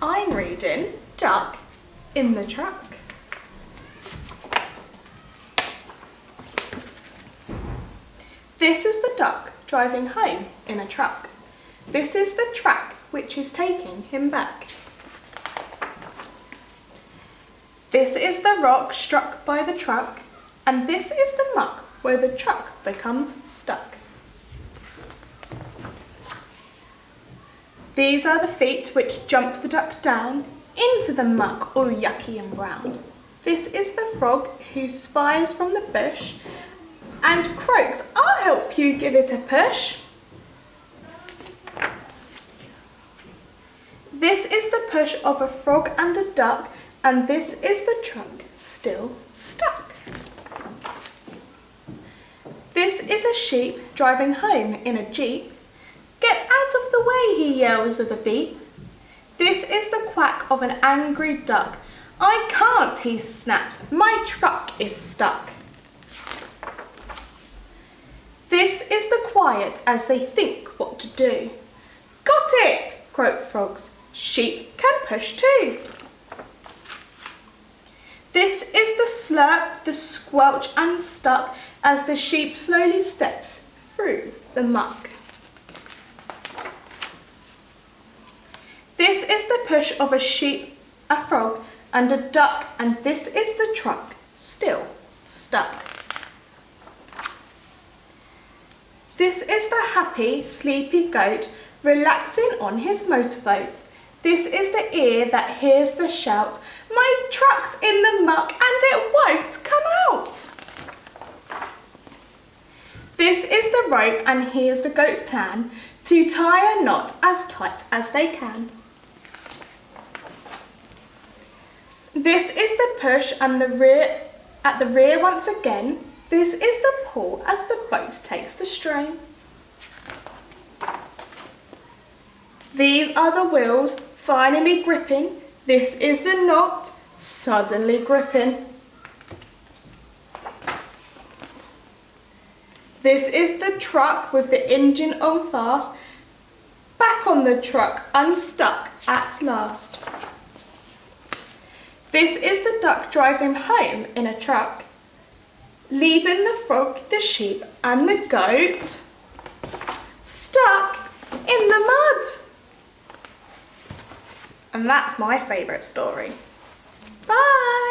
I'm reading Duck in the Truck. This is the duck driving home in a truck. This is the track which is taking him back. This is the rock struck by the truck, and this is the muck where the truck becomes stuck. These are the feet which jump the duck down into the muck all yucky and brown. This is the frog who spies from the bush and croaks, "I'll help you give it a push." This is the push of a frog and a duck, and this is the truck still stuck. This is a sheep driving home in a jeep. "Get out of the way," he yells with a beep. This is the quack of an angry duck. "I can't," he snaps, "my truck is stuck." This is the quiet as they think what to do. "Got it," croak frogs, "sheep can push too." This is the slurp, the squelch and stuck as the sheep slowly steps through the muck. This is the push of a sheep, a frog and a duck, and this is the truck still stuck. This is the happy, sleepy goat relaxing on his motorboat. This is the ear that hears the shout, "My truck's in the muck and it won't come out." This is the rope, and here's the goat's plan to tie a knot as tight as they can. This is the push and the rear at the rear once again. This is the pull as the boat takes the strain. These are the wheels finally gripping. This is the knot suddenly gripping. This is the truck with the engine on fast. Back on the truck, unstuck at last. This is the duck driving home in a truck, leaving the frog, the sheep and the goat stuck in the mud. And that's my favourite story. Bye!